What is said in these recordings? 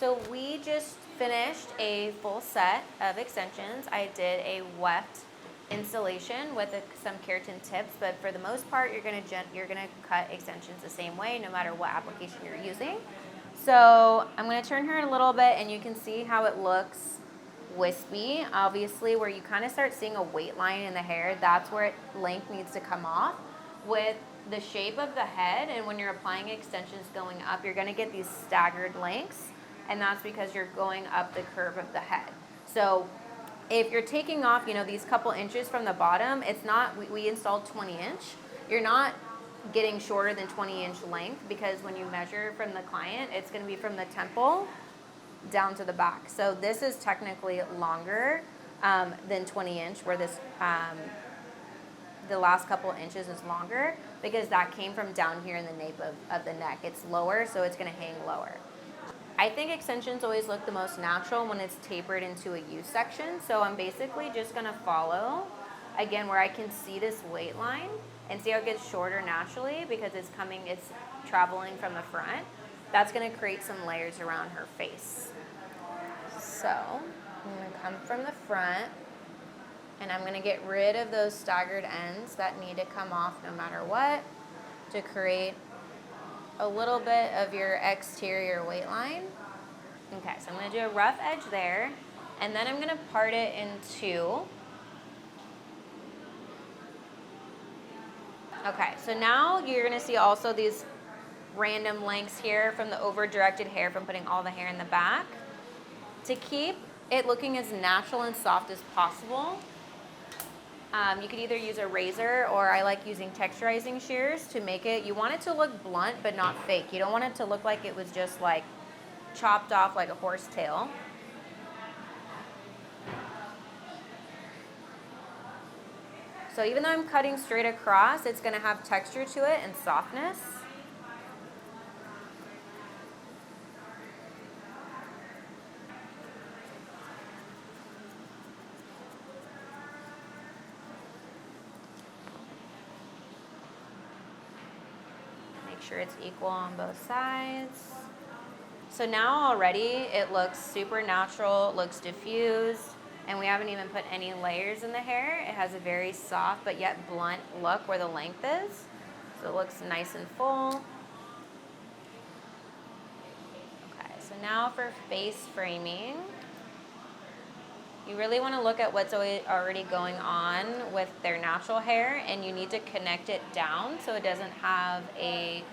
So we just finished a full set of extensions. I did a weft installation with some keratin tips, but for the most part, you're gonna cut extensions the same way, no matter what application you're using. So I'm gonna turn her a little bit, and you can see how it looks wispy. Obviously, where you kind of start seeing a weight line in the hair, that's where length needs to come off. With the shape of the head, and when you're applying extensions going up, you're gonna get these staggered lengths, and that's because you're going up the curve of the head. So if you're taking off, these couple inches from the bottom, it's not, we installed 20 inch. You're not getting shorter than 20-inch length, because when you measure from the client, it's gonna be from the temple down to the back. So this is technically longer than 20 inch, where this, the last couple inches is longer, because that came from down here in the nape of the neck. It's lower, so it's gonna hang lower. I think extensions always look the most natural when it's tapered into a U section. So I'm basically just gonna follow, again, where I can see this weight line and see how it gets shorter naturally, because it's traveling from the front. That's gonna create some layers around her face. So I'm gonna come from the front, and I'm gonna get rid of those staggered ends that need to come off no matter what, to create a little bit of your exterior weight line. Okay, so I'm gonna do a rough edge there, and then I'm gonna part it in two. Okay, so now you're gonna see also these random lengths here from the over-directed hair from putting all the hair in the back. To keep it looking as natural and soft as possible, you could either use a razor, or I like using texturizing shears to make it. You want it to look blunt but not fake. You don't want it to look like it was just like chopped off like a horse tail. So even though I'm cutting straight across, it's gonna have texture to it and softness. Sure it's equal on both sides. So now already it looks super natural, it looks diffused, and we haven't even put any layers in the hair. It has a very soft but yet blunt look where the length is. So it looks nice and full. Okay, so now for face framing. You really want to look at what's already going on with their natural hair, and you need to connect it down so it doesn't have a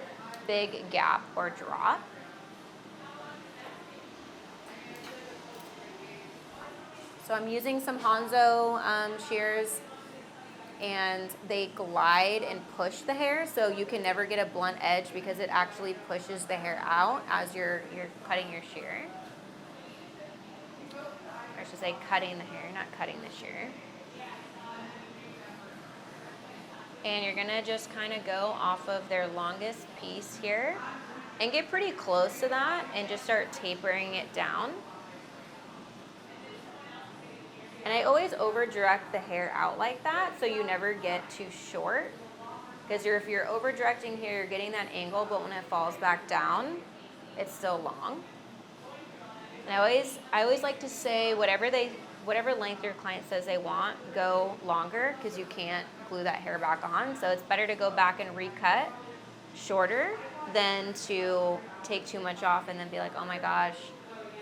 big gap or drop. So I'm using some Hanzo shears, and they glide and push the hair, so you can never get a blunt edge, because it actually pushes the hair out as you're cutting your shear. Or I should say cutting the hair, not cutting the shear. And you're gonna just kind of go off of their longest piece here and get pretty close to that and just start tapering it down. And I always over direct the hair out like that, so you never get too short. Because if you're over directing here, you're getting that angle, but when it falls back down, it's still long. And I always like to say whatever length your client says they want, go longer, because you can't glue that hair back on. So it's better to go back and recut shorter than to take too much off and then be like, oh my gosh,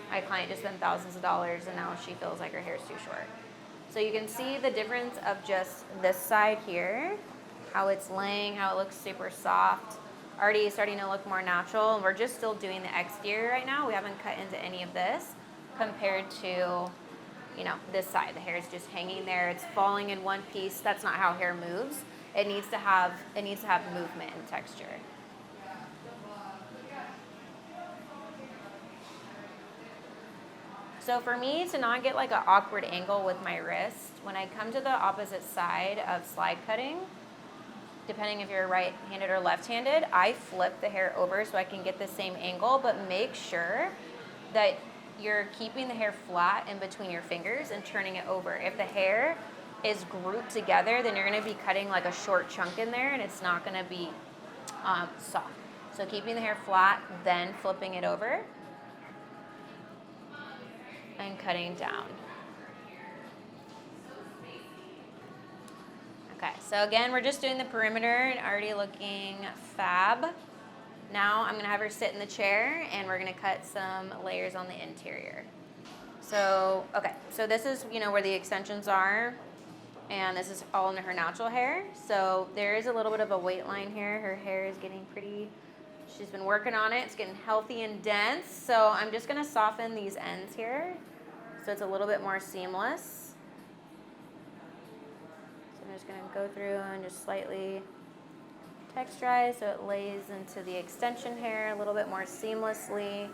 my client just spent thousands of dollars and now she feels like her hair is too short. So you can see the difference of just this side here, how it's laying, how it looks super soft. Already starting to look more natural, and we're just still doing the exterior right now. We haven't cut into any of this compared to, this side. The hair is just hanging there. It's falling in one piece. That's not how hair moves. It needs to have movement and texture. So for me to not get like an awkward angle with my wrist, when I come to the opposite side of slide cutting, depending if you're right-handed or left-handed, I flip the hair over so I can get the same angle, but make sure that you're keeping the hair flat in between your fingers and turning it over. If the hair is grouped together, then you're gonna be cutting like a short chunk in there, and it's not gonna be soft. So keeping the hair flat, then flipping it over. cutting down. Okay, so again, we're just doing the perimeter and already looking fab. Now I'm gonna have her sit in the chair and we're gonna cut some layers on the interior. So, okay, so this is, where the extensions are, and this is all in her natural hair. So there is a little bit of a weight line here. Her hair is getting pretty, she's been working on it. It's getting healthy and dense. So I'm just gonna soften these ends here so it's a little bit more seamless. So I'm just gonna go through and just slightly texturize so it lays into the extension hair a little bit more seamlessly.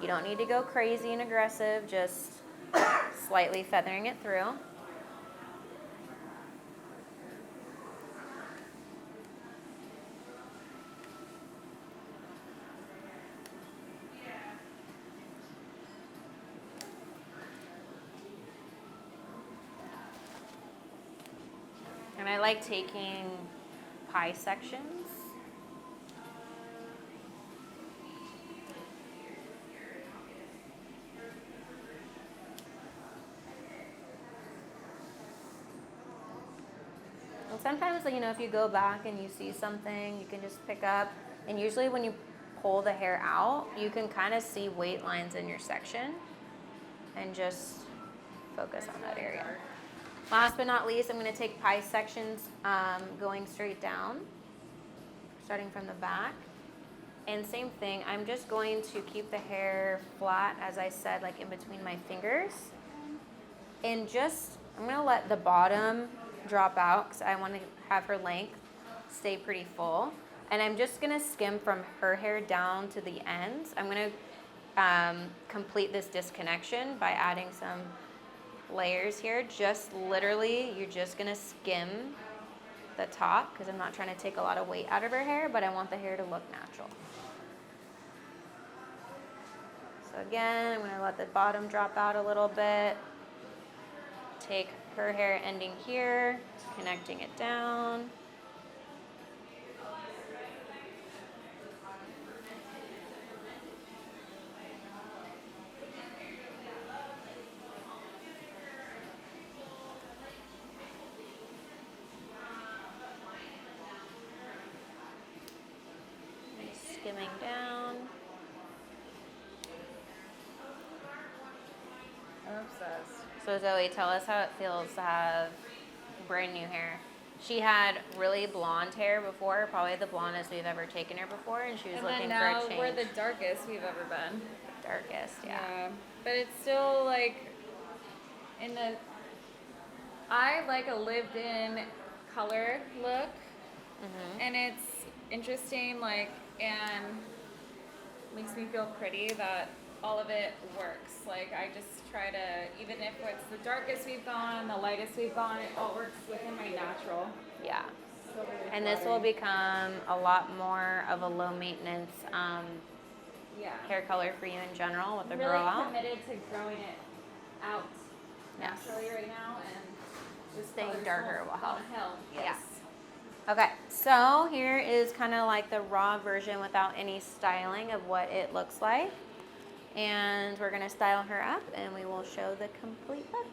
You don't need to go crazy and aggressive, just slightly feathering it through. And I like taking pie sections. And sometimes, if you go back and you see something, you can just pick up. And usually when you pull the hair out, you can kind of see weight lines in your section and just focus on that area. Last but not least, I'm going to take pie sections going straight down, starting from the back. And same thing, I'm just going to keep the hair flat, as I said, like in between my fingers. And I'm going to let the bottom drop out because I want to have her length stay pretty full. And I'm just going to skim from her hair down to the ends. I'm going to complete this disconnection by adding some layers here. Just literally, you're just going to skim the top because I'm not trying to take a lot of weight out of her hair, but I want the hair to look natural. So again, I'm going to let the bottom drop out a little bit. Take her hair ending here, connecting it down. Skimming down. I'm obsessed. So Zoe, tell us how it feels to have brand new hair. She had really blonde hair before, probably the blondest we've ever taken her before, and she was looking for a change. And now we're the darkest we've ever been. Darkest, yeah. But it's still like I like a lived-in color look, and it's interesting, and makes me feel pretty that all of it works. I just try to, even if it's the darkest we've gone, the lightest we've gone, it all works within my natural. Yeah. So and this will become a lot more of a low maintenance hair color for you in general with the really grow out. Committed to growing it out naturally right now, and just staying darker will help. Yes. Yeah. Okay, so here is kind of like the raw version without any styling of what it looks like. And we're going to style her up and we will show the complete look.